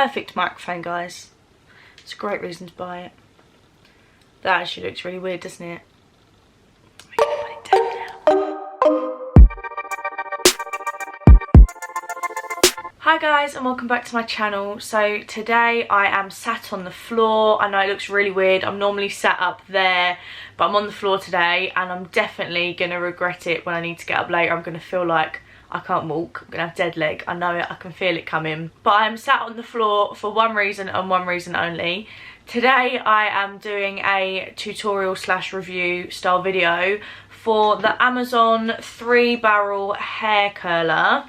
perfect microphone, guys. It's a great reason to buy it. That actually looks really weird, doesn't it? We can put it down now. Hi guys, and welcome back to my channel. So today I am sat on the floor. I know it looks really weird. I'm normally sat up there, but I'm on the floor today, and I'm definitely going to regret it when I need to get up later. I'm going to feel like I can't walk. I'm going to have dead leg. I know it. I can feel it coming. But I'm sat on the floor for one reason and one reason only. Today I am doing a tutorial slash review style video for the Amazon 3-barrel hair curler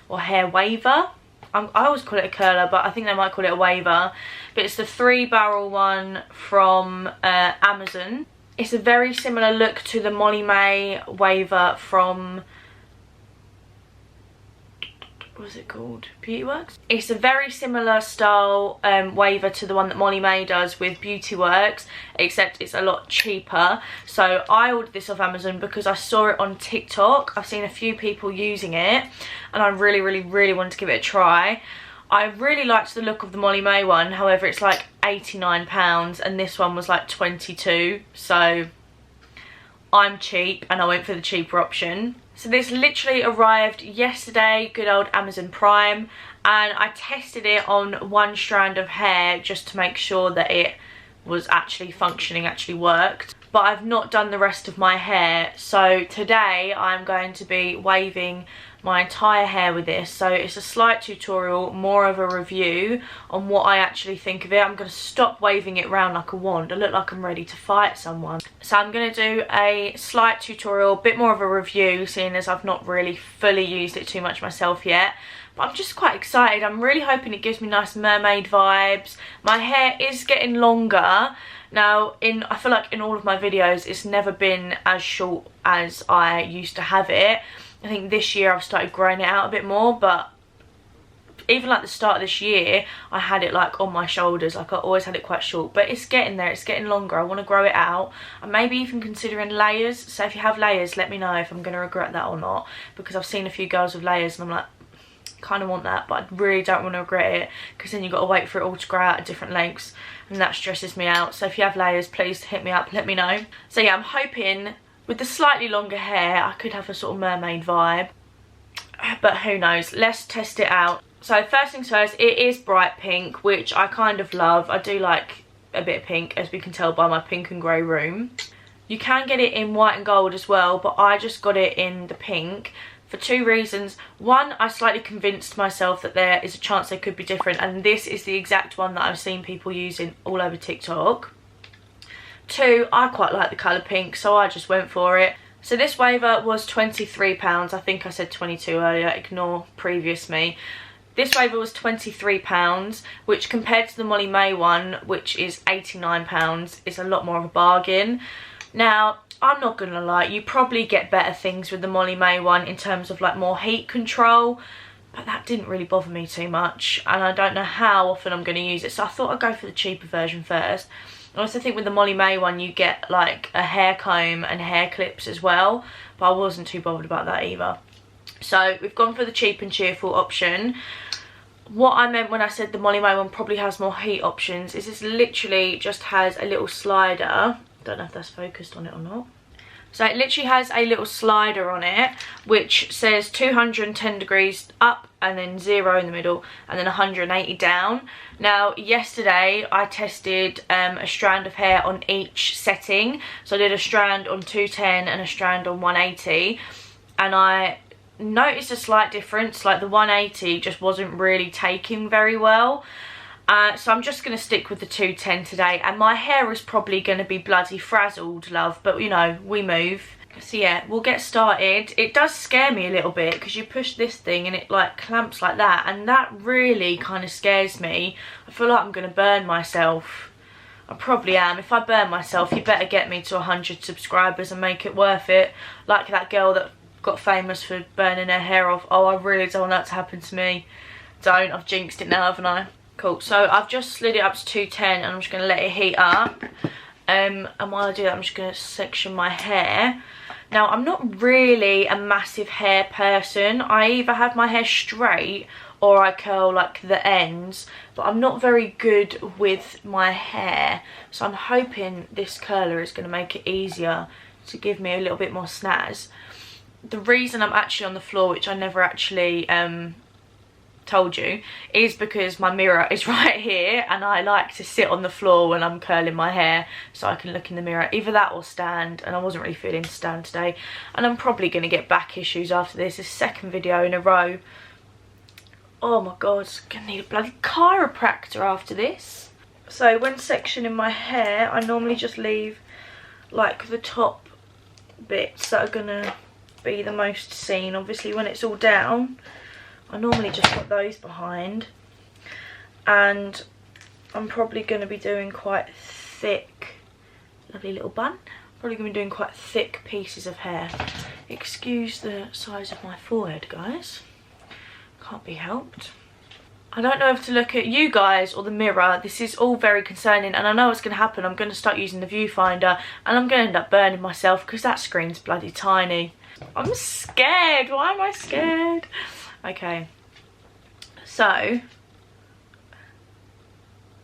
or hair waver. I always call it a curler, but I think they might call it a waver. But it's the 3-barrel one from Amazon. It's a very similar look to the Molly May waver from, what was it called? Beauty Works? It's a very similar style waver to the one that Molly May does with Beauty Works, except it's a lot cheaper. So I ordered this off Amazon because I saw it on TikTok. I've seen a few people using it, and I really wanted to give it a try. I really liked the look of the Molly May one, however it's like £89 and this one was like £22, so I'm cheap and I went for the cheaper option. So this literally arrived yesterday, good old Amazon Prime, and I tested it on one strand of hair just to make sure that it was actually functioning, actually worked. But I've not done the rest of my hair, so today I'm going to be waving my entire hair with this. So it's a slight tutorial, more of a review on what I actually think of it. I'm going to stop waving it around like a wand. I look like I'm ready to fight someone. So I'm going to do a slight tutorial, a bit more of a review, seeing as I've not really fully used it too much myself yet. But I'm just quite excited. I'm really hoping it gives me nice mermaid vibes. My hair is getting longer. Now, I feel like in all of my videos, it's never been as short as I used to have it. I think this year I've started growing it out a bit more, but even like the start of this year, I had it like on my shoulders. Like I always had it quite short, but it's getting there. It's getting longer. I want to grow it out. I'm maybe even considering layers. So if you have layers, let me know if I'm going to regret that or not, because I've seen a few girls with layers and I'm like, kind of want that, but I really don't want to regret it, because then you've got to wait for it all to grow out at different lengths, and that stresses me out. So if you have layers, please hit me up, let me know. So yeah, I'm hoping with the slightly longer hair I could have a sort of mermaid vibe, but who knows. Let's test it out. So first things first, it is bright pink, which I kind of love. I do like a bit of pink, as we can tell by my pink and grey room. You can get it in white and gold as well, but I just got it in the pink for two reasons. One, I slightly convinced myself that there is a chance they could be different, and this is the exact one that I've seen people using all over TikTok. Two, I quite like the colour pink, so I just went for it. So this waver was £23. I think I said 22 earlier, ignore previous me. This waver was £23, which compared to the Molly May one, which is £89, is a lot more of a bargain. Now, I'm not gonna lie, you probably get better things with the Molly May one in terms of like more heat control, but that didn't really bother me too much, and I don't know how often I'm gonna use it, so I thought I'd go for the cheaper version first. I also think with the Molly May one you get like a hair comb and hair clips as well, but I wasn't too bothered about that either. So we've gone for the cheap and cheerful option. What I meant when I said the Molly May one probably has more heat options is this literally just has a little slider. Don't know if that's focused on it or not. So it literally has a little slider on it which says 210 degrees up and then 0 in the middle and then 180 down. Now yesterday I tested a strand of hair on each setting. So I did a strand on 210 and a strand on 180, and I noticed a slight difference. Like the 180 just wasn't really taking very well. So I'm just going to stick with the 210 today, and my hair is probably going to be bloody frazzled, love, but you know, we move. So yeah, we'll get started. It does scare me a little bit because you push this thing and it like clamps like that, and that really kind of scares me. I feel like I'm going to burn myself. I probably am. If I burn myself, you better get me to 100 subscribers and make it worth it, like that girl that got famous for burning her hair off. Oh, I really don't want that to happen to me. Don't. I've jinxed it now, haven't I? Cool, so I've just slid it up to 210 and I'm just going to let it heat up. And while I do that, I'm just going to section my hair. Now, I'm not really a massive hair person. I either have my hair straight or I curl like the ends, but I'm not very good with my hair, so I'm hoping this curler is going to make it easier to give me a little bit more snazz. The reason I'm actually on the floor, which I never actually told you, is because my mirror is right here and I like to sit on the floor when I'm curling my hair so I can look in the mirror. Either that or stand, and I wasn't really feeling to stand today, and I'm probably going to get back issues after this. This second video in a row. Oh my god, I'm going to need a bloody chiropractor after this. So when sectioning my hair, I normally just leave like the top bits that are going to be the most seen. Obviously when it's all down, I normally just put those behind, and I'm probably going to be doing quite thick, lovely little bun, probably going to be doing quite thick pieces of hair. Excuse the size of my forehead, guys, can't be helped. I don't know if to look at you guys or the mirror. This is all very concerning, and I know what's going to happen. I'm going to start using the viewfinder and I'm going to end up burning myself because that screen's bloody tiny. I'm scared. Why am I scared? Okay, so yeah,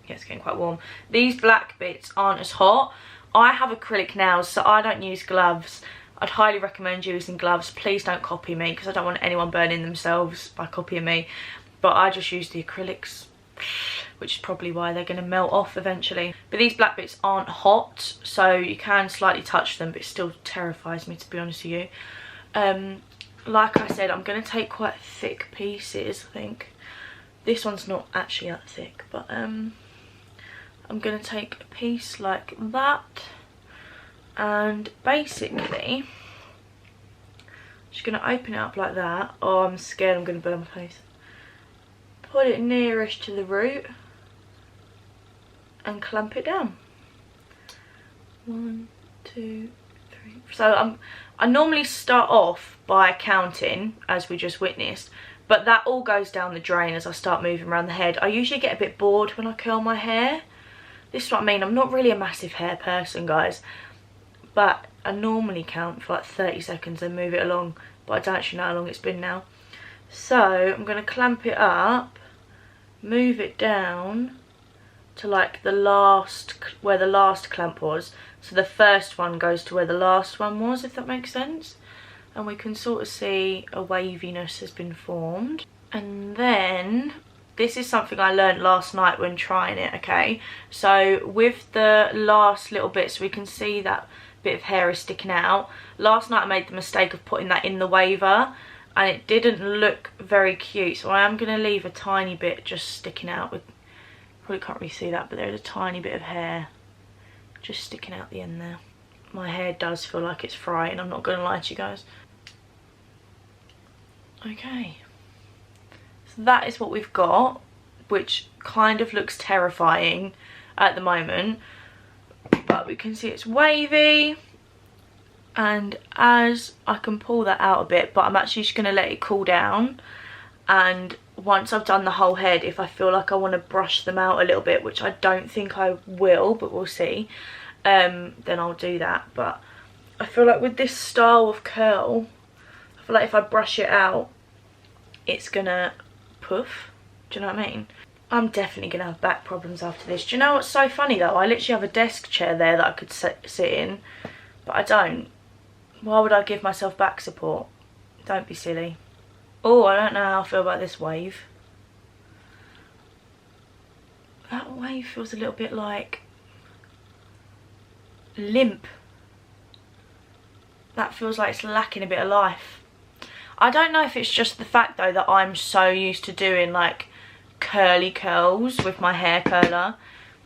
it's getting quite warm. These black bits aren't as hot. I have acrylic nails, so I don't use gloves. I'd highly recommend using gloves. Please don't copy me because I don't want anyone burning themselves by copying me. But I just use the acrylics, which is probably why they're going to melt off eventually. But these black bits aren't hot, so you can slightly touch them, but it still terrifies me, to be honest with you. Like I said, I'm going to take quite thick pieces, I think. This one's not actually that thick, but I'm going to take a piece like that, and basically just going to open it up like that. Oh, I'm scared I'm going to burn my face. Put it nearest to the root and clamp it down. 1, 2, 3. So I normally start off by counting, as we just witnessed, but that all goes down the drain as I start moving around the head. I usually get a bit bored when I curl my hair. This is what I mean. I'm not really a massive hair person, guys, but I normally count for like 30 seconds and move it along, but I don't actually know how long it's been now. So I'm going to clamp it up, move it down to like the last, where the last clamp was. So the first one goes to where the last one was, if that makes sense. And we can sort of see a waviness has been formed. And then, this is something I learned last night when trying it, okay? So with the last little bits, we can see that bit of hair is sticking out. Last night I made the mistake of putting that in the waver, and it didn't look very cute. So I am going to leave a tiny bit just sticking out. With, probably can't really see that, but there's a tiny bit of hair just sticking out the end there. My hair does feel like it's frying, I'm not going to lie to you guys. Okay, so that is what we've got, which kind of looks terrifying at the moment, but we can see it's wavy, and as I can pull that out a bit, but I'm actually just going to let it cool down, and once I've done the whole head, if I feel like I want to brush them out a little bit, which I don't think I will, but we'll see, then I'll do that. But I feel like with this style of curl, I feel like if I brush it out, it's gonna poof. Do you know what I mean? I'm definitely gonna have back problems after this. Do you know what's so funny though? I literally have a desk chair there that I could sit in, but I don't. Why would I give myself back support? Don't be silly. Oh, I don't know how I feel about this wave. That wave feels a little bit like limp. That feels like it's lacking a bit of life. I don't know if it's just the fact though that I'm so used to doing like curly curls with my hair curler.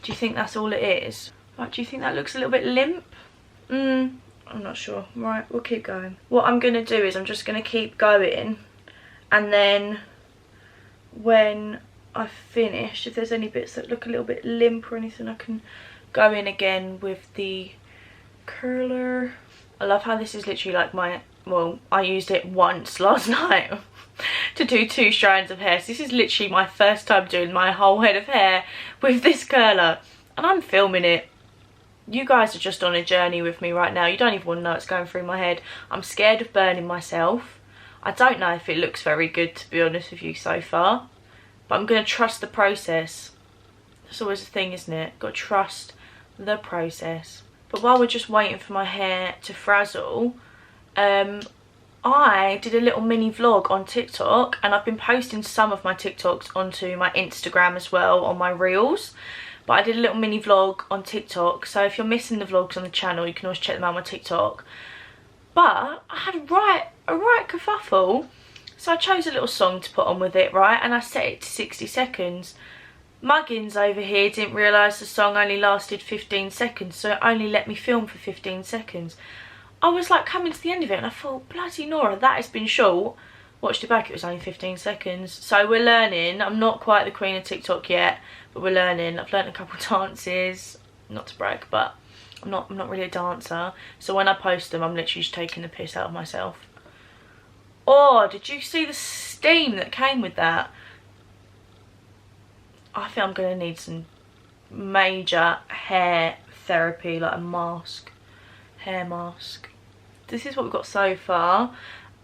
Do you think that's all it is? Like, do you think that looks a little bit limp? I'm not sure. Right, we'll keep going. What I'm going to do is I'm just going to keep going, and then when I've finished, if there's any bits that look a little bit limp or anything, I can go in again with the curler. I love how this is literally like my, well, I used it once last night to do 2 strands of hair. So this is literally my first time doing my whole head of hair with this curler, and I'm filming it. You guys are just on a journey with me right now. You don't even want to know what's going through my head. I'm scared of burning myself. I don't know if it looks very good, to be honest with you, so far. but I'm going to trust the process. That's always a thing, isn't it? Got to trust the process. But while we're just waiting for my hair to frazzle, I did a little mini vlog on TikTok, and I've been posting some of my TikToks onto my Instagram as well, on my reels. But I did a little mini vlog on TikTok, so if you're missing the vlogs on the channel, you can always check them out on my TikTok. But I had a right kerfuffle, so I chose a little song to put on with it, right? And I set it to 60 seconds. Muggins over here didn't realise the song only lasted 15 seconds, so it only let me film for 15 seconds. I was like coming to the end of it and I thought, bloody Nora, that has been short. Watched it back, it was only 15 seconds. So we're learning. I'm not quite the queen of TikTok yet, but we're learning. I've learned a couple of dances, not to brag, but I'm not really a dancer. So when I post them, I'm literally just taking the piss out of myself. Oh, did you see the steam that came with that? I think I'm going to need some major hair therapy, like a mask, hair mask. This is what we've got so far.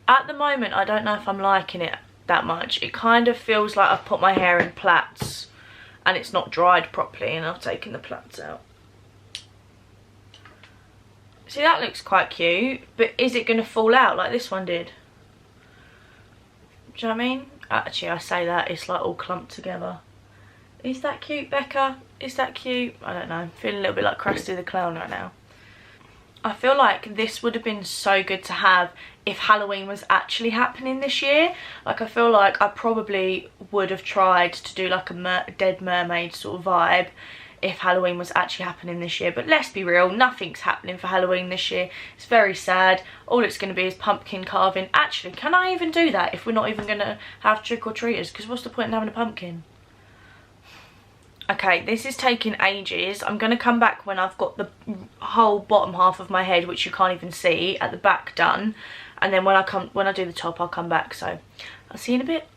At the moment, I don't know if I'm liking it that much. It kind of feels like I've put my hair in plaits and it's not dried properly, and I've taken the plaits out. See, that looks quite cute, but is it going to fall out like this one did? Do you know what I mean? Actually, I say that, it's like all clumped together. Is that cute, Becca? Is that cute? I don't know. I'm feeling a little bit like Krusty the Clown right now. I feel like this would have been so good to have if Halloween was actually happening this year. Like, I feel like I probably would have tried to do like a Dead Mermaid sort of vibe if Halloween was actually happening this year. But let's be real, nothing's happening for Halloween this year. It's very sad. All it's going to be is pumpkin carving. Actually, can I even do that if we're not even going to have trick-or-treaters? Because what's the point in having a pumpkin? Okay, this is taking ages. I'm going to come back when I've got the whole bottom half of my head, which you can't even see, at the back done. And then when I do the top, I'll come back. So I'll see you in a bit.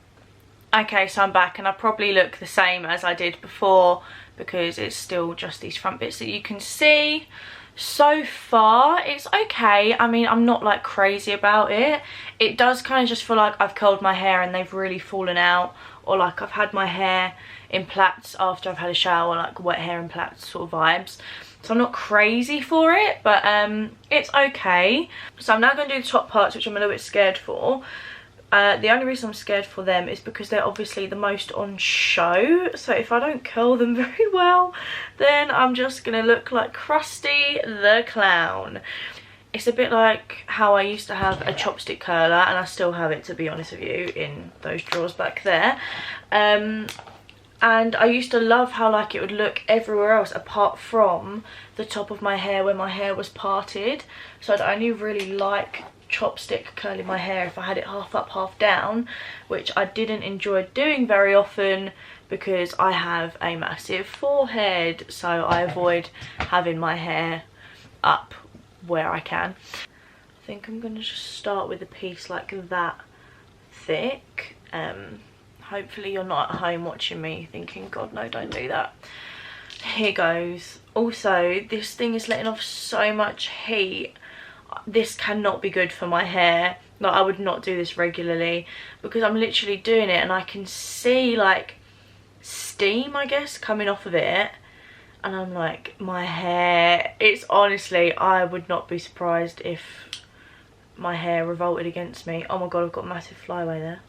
Okay, so I'm back, and I probably look the same as I did before because it's still just these front bits that you can see. So far, it's okay. I mean, I'm not like crazy about it. It does kind of just feel like I've curled my hair and they've really fallen out, or like I've had my hair in plaits after I've had a shower, like wet hair in plaits sort of vibes. So I'm not crazy for it, but it's okay. So I'm now going to do the top parts, which I'm a little bit scared for. The only reason I'm scared for them is because they're obviously the most on show. So if I don't curl them very well, then I'm just going to look like Krusty the Clown. It's a bit like how I used to have a chopstick curler, and I still have it, to be honest with you, in those drawers back there. And I used to love how like it would look everywhere else apart from the top of my hair where my hair was parted. So I'd only really like chopstick curling my hair if I had it half up, half down, which I didn't enjoy doing very often because I have a massive forehead, so I avoid having my hair up where I can. I think I'm going to just start with a piece like that thick. Hopefully you're not at home watching me thinking, God no, don't do that. Here goes. Also, this thing is letting off so much heat. This cannot be good for my hair. Like, I would not do this regularly because I'm literally doing it and I can see like steam, I guess, coming off of it. And I'm like, my hair, it's honestly, I would not be surprised if my hair revolted against me. Oh my God, I've got a massive flyaway there.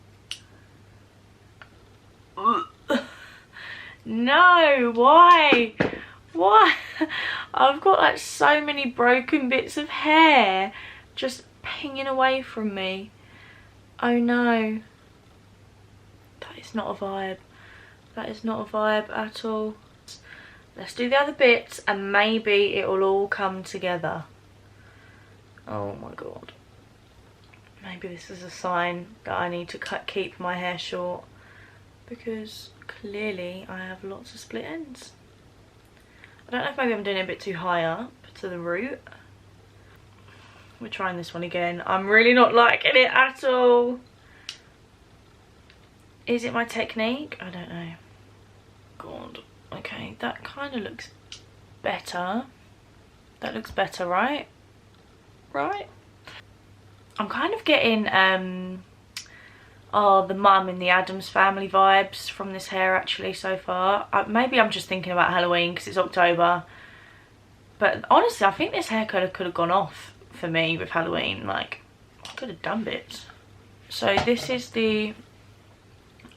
No, why? I've got like so many broken bits of hair just pinging away from me. Oh no, that is not a vibe. That is not a vibe at all. Let's do the other bits and maybe it will all come together. Oh my God, maybe this is a sign that I need to keep my hair short, because clearly I have lots of split ends. I don't know if maybe I'm doing it a bit too high up to the root. We're trying this one again. I'm really not liking it at all. Is it my technique? I don't know. God. Okay, that kind of looks better. That looks better, right? Right? I'm kind of getting are the mum in the Addams Family vibes from this hair actually so far. Maybe I'm just thinking about Halloween because it's October. But honestly, I think this hair colour could have gone off for me with Halloween. Like, I could have done bits. So this is the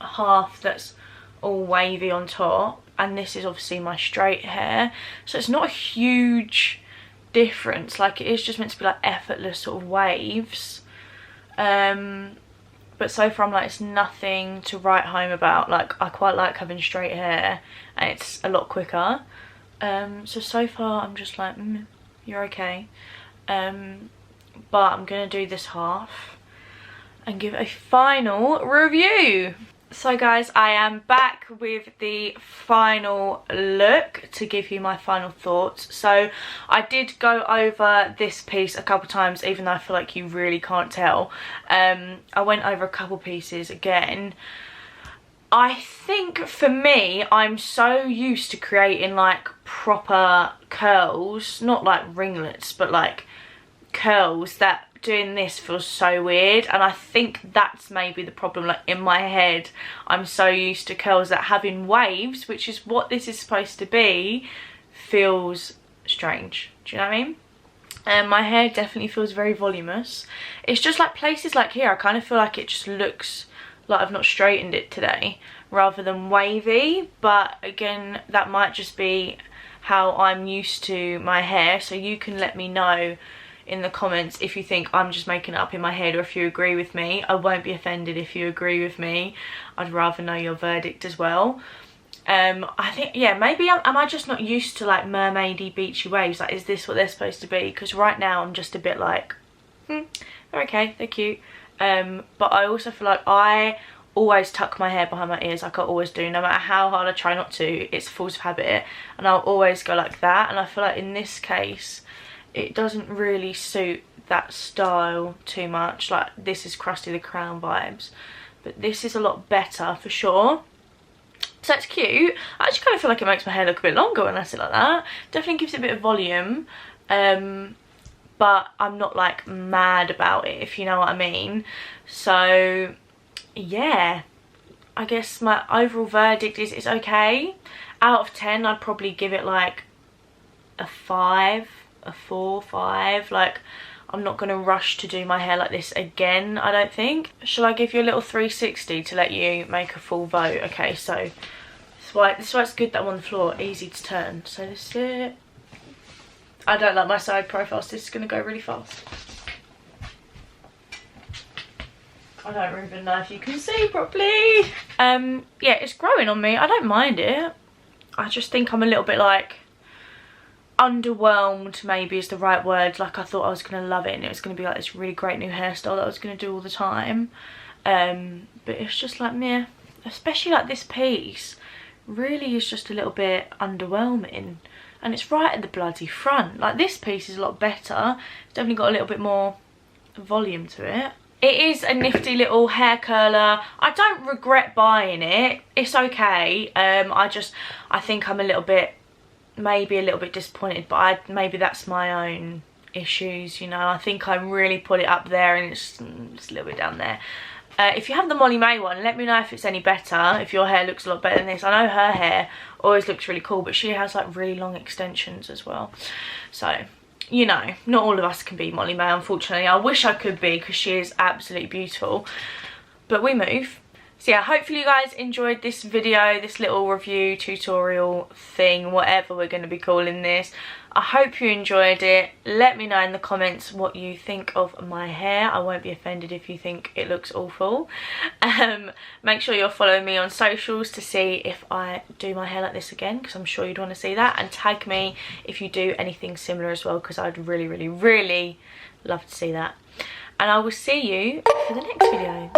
half that's all wavy on top. And this is obviously my straight hair. So it's not a huge difference. Like, it is just meant to be like effortless sort of waves. But so far I'm like, it's nothing to write home about. Like, I quite like having straight hair and it's a lot quicker. So far I'm just like, you're okay. But I'm gonna do this half and give a final review. So guys, I am back with the final look to give you my final thoughts. So I did go over this piece a couple times, even though I feel like you really can't tell. I went over a couple pieces again. I think for me, I'm so used to creating like proper curls, not like ringlets, but like curls, that doing this feels so weird. And I think that's maybe the problem. Like, in my head, I'm so used to curls that having waves, which is what this is supposed to be, feels strange. Do you know what I mean? And my hair definitely feels very voluminous. It's just like places like here, I kind of feel like it just looks like I've not straightened it today rather than wavy. But again, that might just be how I'm used to my hair. So you can let me know in the comments if you think I'm just making it up in my head, or if you agree with me. I won't be offended if you agree with me. I'd rather know your verdict as well. I think, yeah, maybe am I just not used to like mermaidy beachy waves? Like, is this what they're supposed to be? Because right now I'm just a bit like, they're okay, they're cute. But I also feel like I always tuck my hair behind my ears, like I always do. No matter how hard I try not to, it's force of habit, and I'll always go like that. And I feel like in this case, it doesn't really suit that style too much. Like, this is Krusty the Crown vibes, but this is a lot better for sure. So it's cute. I actually kind of feel like it makes my hair look a bit longer when I sit like that. Definitely gives it a bit of volume. But I'm not like mad about it, if you know what I mean. So yeah, I guess my overall verdict is it's okay. Out of 10, I'd probably give it like a 5. A 4, 5. Like, I'm not gonna rush to do my hair like this again, I don't think. Shall I give you a little 360 to let you make a full vote? Okay, so this is why it's good that I'm on the floor, easy to turn. So this is it. I don't like my side profile, so this is gonna go really fast. I don't even know if you can see properly. Yeah, it's growing on me. I don't mind it. I just think I'm a little bit like underwhelmed, maybe is the right word. Like, I thought I was gonna love it and it was gonna be like this really great new hairstyle that I was gonna do all the time, but it's just like meh. Especially like this piece really is just a little bit underwhelming, and it's right at the bloody front. Like, this piece is a lot better. It's definitely got a little bit more volume to it. It is a nifty little hair curler. I don't regret buying it. It's okay. I think I'm a little bit, maybe a little bit disappointed, but maybe that's my own issues, you know. I think I really put it up there and it's just a little bit down there. If you have the Molly May one, let me know if it's any better, if your hair looks a lot better than this. I know her hair always looks really cool, but she has like really long extensions as well. So, you know, not all of us can be Molly May, unfortunately. I wish I could be, because she is absolutely beautiful, but we move. So yeah, hopefully you guys enjoyed this video, this little review, tutorial thing, whatever we're going to be calling this. I hope you enjoyed it. Let me know in the comments what you think of my hair. I won't be offended if you think it looks awful. Make sure you're following me on socials to see if I do my hair like this again, because I'm sure you'd want to see that. And tag me if you do anything similar as well, because I'd really, really, really love to see that. And I will see you for the next video.